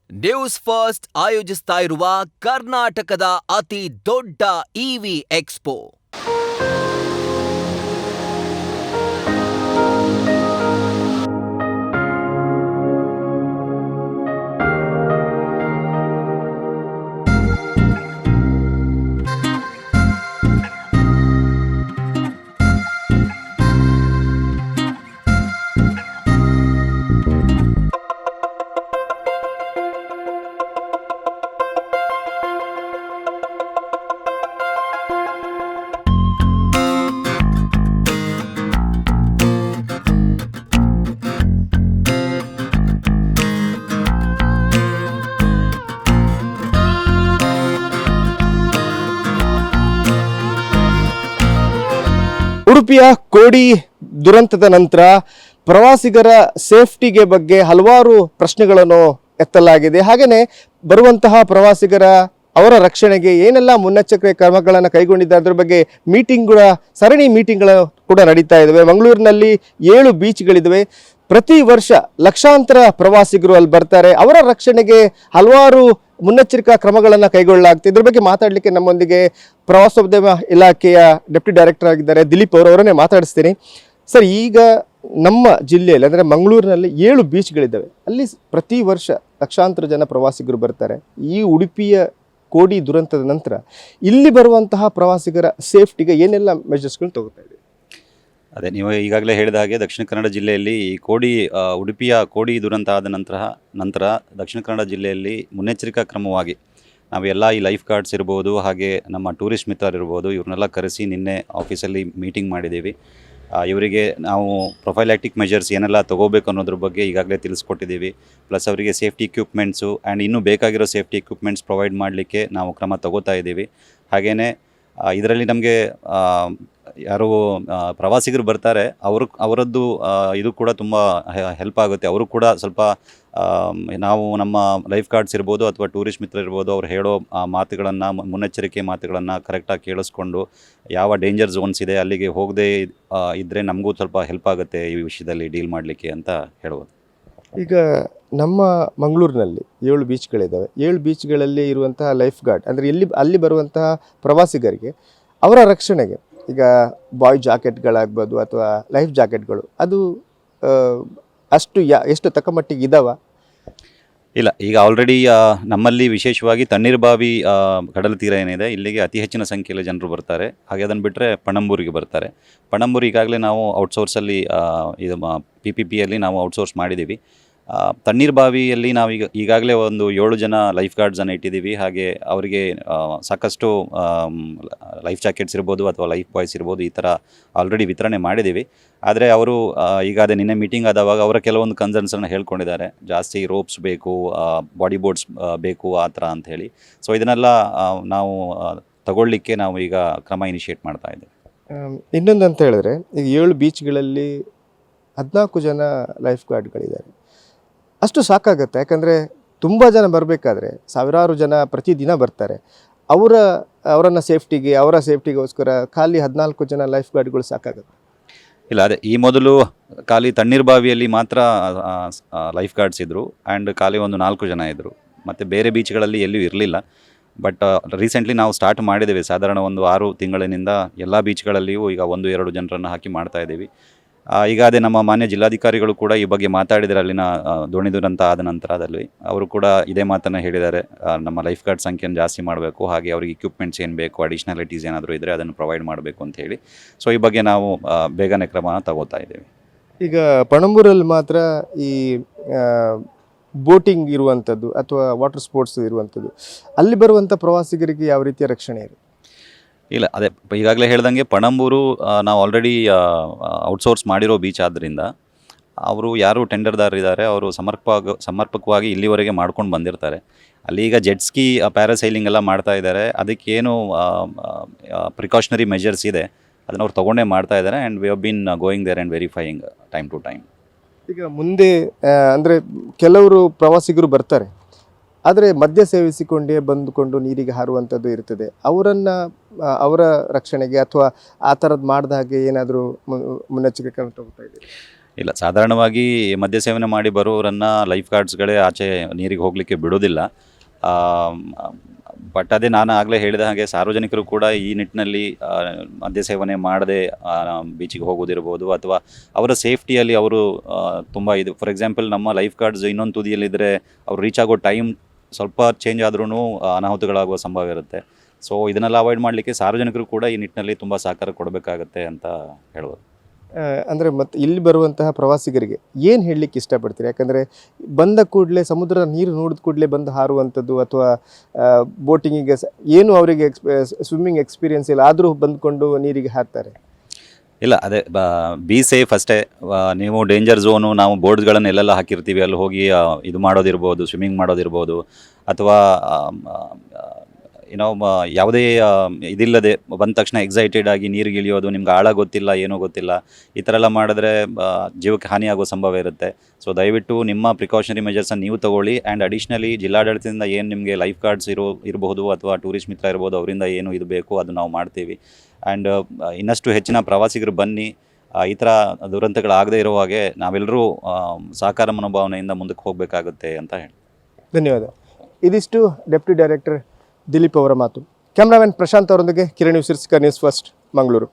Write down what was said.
News first ಆಯೋಜಿಸ್ತಾ ಇರುವ ಕರ್ನಾಟಕದ ಅತಿ ದೊಡ್ಡ ಇವಿ ಎಕ್ಸ್ಪೋ ಉಡುಪಿಯ ಕೋಡಿ ದುರಂತದ ನಂತರ ಪ್ರವಾಸಿಗರ ಸೇಫ್ಟಿಗೆ ಬಗ್ಗೆ ಹಲವಾರು ಪ್ರಶ್ನೆಗಳನ್ನು ಎತ್ತಲಾಗಿದೆ. ಹಾಗೆಯೇ ಬರುವಂತಹ ಪ್ರವಾಸಿಗರ ಅವರ ರಕ್ಷಣೆಗೆ ಏನೆಲ್ಲ ಮುನ್ನೆಚ್ಚರಿಕೆ ಕ್ರಮಗಳನ್ನು ಕೈಗೊಂಡಿದ್ದಾರೆ ಅದರ ಬಗ್ಗೆ ಸರಣಿ ಮೀಟಿಂಗ್ಗಳು ಕೂಡ ನಡೀತಾ ಇದ್ದಾವೆ. ಮಂಗಳೂರಿನಲ್ಲಿ 7 ಬೀಚ್ಗಳಿದ್ದಾವೆ. ಪ್ರತಿ ವರ್ಷ ಲಕ್ಷಾಂತರ ಪ್ರವಾಸಿಗರು ಅಲ್ಲಿ ಬರ್ತಾರೆ. ಅವರ ರಕ್ಷಣೆಗೆ ಹಲವಾರು ಮುನ್ನೆಚ್ಚರಿಕಾ ಕ್ರಮಗಳನ್ನು ಕೈಗೊಳ್ಳಲಾಗ್ತದೆ. ಇದ್ರ ಬಗ್ಗೆ ಮಾತಾಡಲಿಕ್ಕೆ ನಮ್ಮೊಂದಿಗೆ ಪ್ರವಾಸೋದ್ಯಮ ಇಲಾಖೆಯ ಡೆಪ್ಟಿ ಡೈರೆಕ್ಟರ್ ಆಗಿದ್ದಾರೆ ದಿಲೀಪ್ ಅವರನ್ನೇ ಮಾತಾಡಿಸ್ತೀನಿ. ಸರ್, ಈಗ ನಮ್ಮ ಜಿಲ್ಲೆಯಲ್ಲಿ ಅಂದರೆ ಮಂಗಳೂರಿನಲ್ಲಿ 7 ಬೀಚ್ಗಳಿದ್ದಾವೆ. ಅಲ್ಲಿ ಪ್ರತಿ ವರ್ಷ ಲಕ್ಷಾಂತರ ಜನ ಪ್ರವಾಸಿಗರು ಬರ್ತಾರೆ. ಈ ಉಡುಪಿಯ ಕೋಡಿ ದುರಂತದ ನಂತರ ಇಲ್ಲಿ ಬರುವಂತಹ ಪ್ರವಾಸಿಗರ ಸೇಫ್ಟಿಗೆ ಏನೆಲ್ಲ ಮೆಜರ್ಸ್ಗಳು ತಗೋತಾ ಇದೆ? ಅದೇ ನೀವು ಈಗಾಗಲೇ ಹೇಳಿದ ಹಾಗೆ ದಕ್ಷಿಣ ಕನ್ನಡ ಜಿಲ್ಲೆಯಲ್ಲಿ ಈ ಉಡುಪಿಯ ಕೋಡಿ ದುರಂತ ಆದ ನಂತರ ದಕ್ಷಿಣ ಕನ್ನಡ ಜಿಲ್ಲೆಯಲ್ಲಿ ಮುನ್ನೆಚ್ಚರಿಕಾ ಕ್ರಮವಾಗಿ ನಾವು ಎಲ್ಲ ಈ ಲೈಫ್ ಗಾರ್ಡ್ಸ್ ಇರ್ಬೋದು, ಹಾಗೆ ನಮ್ಮ ಟೂರಿಸ್ಟ್ ಮಿತ್ರರಿರ್ಬೋದು, ಇವ್ರನ್ನೆಲ್ಲ ಕರೆಸಿ ನಿನ್ನೆ ಆಫೀಸಲ್ಲಿ ಮೀಟಿಂಗ್ ಮಾಡಿದ್ದೀವಿ. ಇವರಿಗೆ ನಾವು ಪ್ರೊಫೈಲ್ಯಾಕ್ಟಿಕ್ ಮೆಜರ್ಸ್ ಏನೆಲ್ಲ ತೊಗೋಬೇಕು ಅನ್ನೋದ್ರ ಬಗ್ಗೆ ಈಗಾಗಲೇ ತಿಳಿಸ್ಕೊಟ್ಟಿದ್ದೀವಿ. ಪ್ಲಸ್ ಅವರಿಗೆ ಸೇಫ್ಟಿ ಎಕ್ವಿಪ್ಮೆಂಟ್ಸು ಆ್ಯಂಡ್ ಇನ್ನೂ ಬೇಕಾಗಿರೋ ಸೇಫ್ಟಿ ಎಕ್ವಿಪ್ಮೆಂಟ್ಸ್ ಪ್ರೊವೈಡ್ ಮಾಡಲಿಕ್ಕೆ ನಾವು ಕ್ರಮ ತಗೋತಾ ಇದ್ದೀವಿ. ಹಾಗೆಯೇ ಇದರಲ್ಲಿ ನಮಗೆ ಯಾರು ಪ್ರವಾಸಿಗರು ಬರ್ತಾರೆ ಅವರದ್ದು ಇದು ಕೂಡ ತುಂಬ ಹೆಲ್ಪ್ ಆಗುತ್ತೆ. ಅವರು ಕೂಡ ಸ್ವಲ್ಪ ನಾವು ನಮ್ಮ ಲೈಫ್ ಗಾರ್ಡ್ಸ್ ಇರ್ಬೋದು ಅಥವಾ ಟೂರಿಸ್ಟ್ ಮಿತ್ರ ಇರ್ಬೋದು, ಅವ್ರು ಹೇಳೋ ಮಾತುಗಳನ್ನು, ಮುನ್ನೆಚ್ಚರಿಕೆ ಮಾತುಗಳನ್ನು ಕರೆಕ್ಟಾಗಿ ಕೇಳಿಸ್ಕೊಂಡು ಯಾವ ಡೇಂಜರ್ ಝೋನ್ಸ್ ಇದೆ ಅಲ್ಲಿಗೆ ಹೋಗದೇ ಇದ್ದರೆ ನಮಗೂ ಸ್ವಲ್ಪ ಹೆಲ್ಪ್ ಆಗುತ್ತೆ ಈ ವಿಷಯದಲ್ಲಿ ಡೀಲ್ ಮಾಡಲಿಕ್ಕೆ ಅಂತ ಹೇಳ್ಬೋದು. ಈಗ ನಮ್ಮ ಮಂಗಳೂರಿನಲ್ಲಿ 7 ಬೀಚ್ಗಳಿದ್ದಾವೆ. 7 ಬೀಚ್ಗಳಲ್ಲಿ ಇರುವಂತಹ ಲೈಫ್ ಗಾರ್ಡ್ ಅಂದರೆ ಅಲ್ಲಿ ಬರುವಂತಹ ಪ್ರವಾಸಿಗರಿಗೆ ಅವರ ರಕ್ಷಣೆಗೆ ಈಗ ಬಾಯ್ ಜಾಕೆಟ್ಗಳಾಗ್ಬೋದು ಅಥವಾ ಲೈಫ್ ಜಾಕೆಟ್ಗಳು ಅದು ಎಷ್ಟು ತಕ್ಕಮಟ್ಟಿಗೆ ಇದಾವ? ಇಲ್ಲ, ಈಗ ಆಲ್ರೆಡಿ ನಮ್ಮಲ್ಲಿ ವಿಶೇಷವಾಗಿ ತಣ್ಣೀರ್ಬಾವಿ ಕಡಲ ತೀರ ಏನಿದೆ ಇಲ್ಲಿಗೆ ಅತಿ ಹೆಚ್ಚಿನ ಸಂಖ್ಯೆಯಲ್ಲಿ ಜನರು ಬರ್ತಾರೆ. ಹಾಗೆ ಅದನ್ನು ಬಿಟ್ಟರೆ ಪಣಂಬೂರಿಗೆ ಬರ್ತಾರೆ. ಪಣಂಬೂರು ಈಗಾಗಲೇ ನಾವು ಔಟ್ಸೋರ್ಸಲ್ಲಿ ಇದು PPPಯಲ್ಲಿ ನಾವು ಔಟ್ಸೋರ್ಸ್ ಮಾಡಿದ್ದೀವಿ. ತಣ್ಣೀರ್ಬಾವಿಯಲ್ಲಿ ನಾವು ಈಗಾಗಲೇ ಒಂದು 7 ಜನ ಲೈಫ್ ಗಾರ್ಡ್ಸನ್ನು ಇಟ್ಟಿದ್ದೀವಿ. ಹಾಗೆ ಅವರಿಗೆ ಸಾಕಷ್ಟು ಲೈಫ್ ಜಾಕೆಟ್ಸ್ ಇರ್ಬೋದು ಅಥವಾ ಲೈಫ್ ಬಾಯ್ಸ್ ಇರ್ಬೋದು, ಈ ಥರ ಆಲ್ರೆಡಿ ವಿತರಣೆ ಮಾಡಿದ್ದೀವಿ. ಆದರೆ ಅವರು ಈಗ ನಿನ್ನೆ ಮೀಟಿಂಗ್ ಆದವಾಗ ಅವರ ಕೆಲವೊಂದು ಕನ್ಸರ್ನ್ಸನ್ನು ಹೇಳ್ಕೊಂಡಿದ್ದಾರೆ. ಜಾಸ್ತಿ ರೋಪ್ಸ್ ಬೇಕು, ಬಾಡಿ ಬೋರ್ಡ್ಸ್ ಬೇಕು ಆ ಥರ ಅಂಥೇಳಿ. ಸೊ ಇದನ್ನೆಲ್ಲ ನಾವು ತಗೊಳ್ಳಿಕ್ಕೆ ನಾವು ಈಗ ಕ್ರಮ ಇನಿಷಿಯೇಟ್ ಮಾಡ್ತಾ ಇದ್ದೇವೆ. ಇನ್ನೊಂದು ಅಂತ ಹೇಳಿದ್ರೆ, ಈಗ 7 ಬೀಚ್ಗಳಲ್ಲಿ 14 ಜನ ಲೈಫ್ ಗಾರ್ಡ್ಗಳಿದ್ದಾರೆ. ಅಷ್ಟು ಸಾಕಾಗುತ್ತೆ. ಯಾಕಂದರೆ ತುಂಬ ಜನ ಬರಬೇಕಾದ್ರೆ ಸಾವಿರಾರು ಜನ ಪ್ರತಿದಿನ ಬರ್ತಾರೆ. ಅವರನ್ನು ಅವರ ಸೇಫ್ಟಿಗೋಸ್ಕರ ಖಾಲಿ 14 ಜನ ಲೈಫ್ ಗಾರ್ಡ್ಗಳು ಸಾಕಾಗುತ್ತೆ. ಇಲ್ಲ, ಅದೇ ಈ ಮೊದಲು ಖಾಲಿ ತಣ್ಣೀರ್ಬಾವಿಯಲ್ಲಿ ಮಾತ್ರ ಲೈಫ್ ಗಾರ್ಡ್ಸ್ ಇದ್ದರು ಆ್ಯಂಡ್ ಖಾಲಿ ಒಂದು 4 ಜನ ಇದ್ದರು. ಮತ್ತು ಬೇರೆ ಬೀಚ್ಗಳಲ್ಲಿ ಎಲ್ಲೂ ಇರಲಿಲ್ಲ. ಬಟ್ ರೀಸೆಂಟ್ಲಿ ನಾವು ಸ್ಟಾರ್ಟ್ ಮಾಡಿದ್ದೇವೆ. ಸಾಧಾರಣ ಒಂದು 6 ತಿಂಗಳಿನಿಂದ ಎಲ್ಲ ಬೀಚ್ಗಳಲ್ಲಿಯೂ ಈಗ 1-2 ಜನರನ್ನು ಹಾಕಿ ಮಾಡ್ತಾ ಇದ್ದೀವಿ. ಈಗ ಅದೇ ನಮ್ಮ ಮಾನ್ಯ ಜಿಲ್ಲಾಧಿಕಾರಿಗಳು ಕೂಡ ಈ ಬಗ್ಗೆ ಮಾತಾಡಿದರೆ ಅಲ್ಲಿನ ದೋಣಿ ದುರಂತ ಆದ ನಂತರದಲ್ಲಿ ಅವರು ಕೂಡ ಇದೇ ಮಾತನ್ನು ಹೇಳಿದ್ದಾರೆ. ನಮ್ಮ ಲೈಫ್ ಗಾರ್ಡ್ ಸಂಖ್ಯೆಯನ್ನು ಜಾಸ್ತಿ ಮಾಡಬೇಕು, ಹಾಗೆ ಅವರಿಗೆ ಇಕ್ವಿಪ್ಮೆಂಟ್ಸ್ ಏನು ಬೇಕು, ಅಡಿಷ್ನಾಲಿಟೀಸ್ ಏನಾದರೂ ಇದ್ದರೆ ಅದನ್ನು ಪ್ರೊವೈಡ್ ಮಾಡಬೇಕು ಅಂತ ಹೇಳಿ. ಸೊ ಈ ಬಗ್ಗೆ ನಾವು ಬೇಗನೆ ಕ್ರಮನ ತಗೋತಾ ಇದ್ದೇವೆ. ಈಗ ಪಣಂಬೂರಲ್ಲಿ ಮಾತ್ರ ಈ ಬೋಟಿಂಗ್ ಇರುವಂಥದ್ದು ಅಥವಾ ವಾಟರ್ ಸ್ಪೋರ್ಟ್ಸ್ ಇರುವಂಥದ್ದು, ಅಲ್ಲಿ ಬರುವಂಥ ಪ್ರವಾಸಿಗರಿಗೆ ಯಾವ ರೀತಿಯ ರಕ್ಷಣೆ ಇದೆ? ಇಲ್ಲ, ಅದೇ ಈಗಾಗಲೇ ಹೇಳ್ದಂಗೆ ಪಣಂಬೂರು ನಾವು ಆಲ್ರೆಡಿ ಔಟ್ಸೋರ್ಸ್ ಮಾಡಿರೋ ಬೀಚ್ ಆದ್ದರಿಂದ ಅವರು ಯಾರು ಟೆಂಡರ್ದಾರಿದ್ದಾರೆ ಅವರು ಸಮರ್ಪಕವಾಗಿ ಇಲ್ಲಿವರೆಗೆ ಮಾಡ್ಕೊಂಡು ಬಂದಿರ್ತಾರೆ. ಅಲ್ಲಿ ಈಗ ಜೆಟ್ಸ್ಕಿ ಪ್ಯಾರಾಸೈಲಿಂಗ್ ಎಲ್ಲ ಮಾಡ್ತಾ ಇದ್ದಾರೆ. ಅದಕ್ಕೇನು ಪ್ರಿಕಾಷನರಿ ಮೆಜರ್ಸ್ ಇದೆ ಅದನ್ನು ಅವ್ರು ತೊಗೊಂಡೇ ಮಾಡ್ತಾ ಇದ್ದಾರೆ. And we have been going there and verifying time to time. ಈಗ ಮುಂದೆ ಅಂದರೆ ಕೆಲವರು ಪ್ರವಾಸಿಗರು ಬರ್ತಾರೆ, ಆದರೆ ಮದ್ಯ ಸೇವಿಸಿಕೊಂಡೇ ಬಂದುಕೊಂಡು ನೀರಿಗೆ ಹಾರುವಂಥದ್ದು ಇರ್ತದೆ. ಅವರ ರಕ್ಷಣೆಗೆ ಅಥವಾ ಆ ಥರದ್ದು ಮಾಡಿದ ಹಾಗೆ ಏನಾದರೂ ಮುನ್ನೆಚ್ಚರಿಕೆ ತಗೋತಾ ಇದ್ದೀರಿ? ಇಲ್ಲ, ಸಾಧಾರಣವಾಗಿ ಮದ್ಯ ಸೇವನೆ ಮಾಡಿ ಬರೋರನ್ನು ಲೈಫ್ ಗಾರ್ಡ್ಸ್ಗಳೇ ಆಚೆ ನೀರಿಗೆ ಹೋಗಲಿಕ್ಕೆ ಬಿಡೋದಿಲ್ಲ. ಬಟ್ ಅದೇ ನಾನು ಆಗಲೇ ಹೇಳಿದ ಹಾಗೆ ಸಾರ್ವಜನಿಕರು ಕೂಡ ಈ ನಿಟ್ಟಿನಲ್ಲಿ ಮದ್ಯ ಸೇವನೆ ಮಾಡದೆ ಬೀಚಿಗೆ ಹೋಗೋದಿರ್ಬೋದು, ಅಥವಾ ಅವರ ಸೇಫ್ಟಿಯಲ್ಲಿ ಅವರು ತುಂಬ ಇದು, ಫಾರ್ ಎಕ್ಸಾಂಪಲ್ ನಮ್ಮ ಲೈಫ್ ಗಾರ್ಡ್ಸ್ ಇನ್ನೊಂದು ತುದಿಯಲ್ಲಿದ್ದರೆ ಅವ್ರು ರೀಚ್ ಆಗೋ ಟೈಮ್ ಸ್ವಲ್ಪ ಚೇಂಜ್ ಆದ್ರೂ ಅನಾಹುತಗಳಾಗುವ ಸಂಭವ ಇರುತ್ತೆ. ಸೊ ಇದನ್ನೆಲ್ಲ ಅವಾಯ್ಡ್ ಮಾಡಲಿಕ್ಕೆ ಸಾರ್ವಜನಿಕರು ಕೂಡ ಈ ನಿಟ್ಟಿನಲ್ಲಿ ತುಂಬ ಸಹಕಾರ ಕೊಡಬೇಕಾಗತ್ತೆ ಅಂತ ಹೇಳ್ಬೋದು. ಅಂದರೆ ಮತ್ತು ಇಲ್ಲಿ ಬರುವಂತಹ ಪ್ರವಾಸಿಗರಿಗೆ ಏನು ಹೇಳಲಿಕ್ಕೆ ಇಷ್ಟಪಡ್ತೀರಿ? ಯಾಕಂದರೆ ಬಂದ ಕೂಡಲೇ ಸಮುದ್ರ ನೀರು ನೋಡಿದ ಕೂಡಲೇ ಬಂದು ಹಾರುವಂಥದ್ದು ಅಥವಾ ಬೋಟಿಂಗಿಗೆ ಏನು ಅವರಿಗೆ ಸ್ವಿಮ್ಮಿಂಗ್ ಎಕ್ಸ್ಪೀರಿಯನ್ಸ್ ಇಲ್ಲ, ಆದರೂ ಬಂದುಕೊಂಡು ನೀರಿಗೆ ಹಾರ್ತಾರೆ. ಇಲ್ಲ, ಅದೇ ಬಿ ಸೇಫ್ ಅಷ್ಟೇ. ನೀವು ಡೇಂಜರ್ ಝೋನು, ನಾವು ಬೋರ್ಡ್ಸ್ಗಳನ್ನು ಎಲ್ಲೆಲ್ಲ ಹಾಕಿರ್ತೀವಿ ಅಲ್ಲಿ ಹೋಗಿ ಇದು ಮಾಡೋದಿರ್ಬೋದು, ಸ್ವಿಮ್ಮಿಂಗ್ ಮಾಡೋದಿರ್ಬೋದು, ಅಥವಾ ಏನೋ ಯಾವುದೇ ಇದಿಲ್ಲದೆ ಬಂದ ತಕ್ಷಣ ಎಕ್ಸೈಟೆಡ್ ಆಗಿ ನೀರಿಗೆ ಇಳಿಯೋದು, ನಿಮ್ಗೆ ಆಳ ಗೊತ್ತಿಲ್ಲ, ಏನೂ ಗೊತ್ತಿಲ್ಲ, ಈ ಥರ ಎಲ್ಲ ಮಾಡಿದ್ರೆ ಜೀವಕ್ಕೆ ಹಾನಿಯಾಗೋ ಸಂಭವ ಇರುತ್ತೆ. ಸೊ ದಯವಿಟ್ಟು ನಿಮ್ಮ ಪ್ರಿಕಾಷನರಿ ಮೆಜರ್ಸನ್ನು ನೀವು ತಗೊಳ್ಳಿ. ಆ್ಯಂಡ್ ಅಡಿಷ್ನಲಿ ಜಿಲ್ಲಾಡಳಿತದಿಂದ ಏನು ನಿಮಗೆ ಲೈಫ್ ಗಾರ್ಡ್ಸ್ ಇರಬಹುದು ಅಥವಾ ಟೂರಿಸ್ಟ್ ಮಿತ್ರ ಇರ್ಬೋದು, ಅವರಿಂದ ಏನು ಇದು ಬೇಕು ಅದು ನಾವು ಮಾಡ್ತೀವಿ. ಆ್ಯಂಡ್ ಇನ್ನಷ್ಟು ಹೆಚ್ಚಿನ ಪ್ರವಾಸಿಗರು ಬನ್ನಿ, ಈ ಥರ ದುರಂತಗಳಾಗದೇ ಇರೋ ಹಾಗೆ ನಾವೆಲ್ಲರೂ ಸಹಕಾರ ಮನೋಭಾವನೆಯಿಂದ ಮುಂದಕ್ಕೆ ಹೋಗಬೇಕಾಗುತ್ತೆ ಅಂತ ಹೇಳಿ. ಧನ್ಯವಾದ. ಇದಿಷ್ಟು ಡೆಪ್ಯೂಟಿ ಡೈರೆಕ್ಟರ್ ದಿಲೀಪ್ ಅವರ ಮಾತು. ಕ್ಯಾಮ್ರಾಮನ್ ಪ್ರಶಾಂತ್ ಅವರೊಂದಿಗೆ ಕಿರಣ್ ನ್ಯೂಸ್ ಫಸ್ಟ್, ಮಂಗಳೂರು.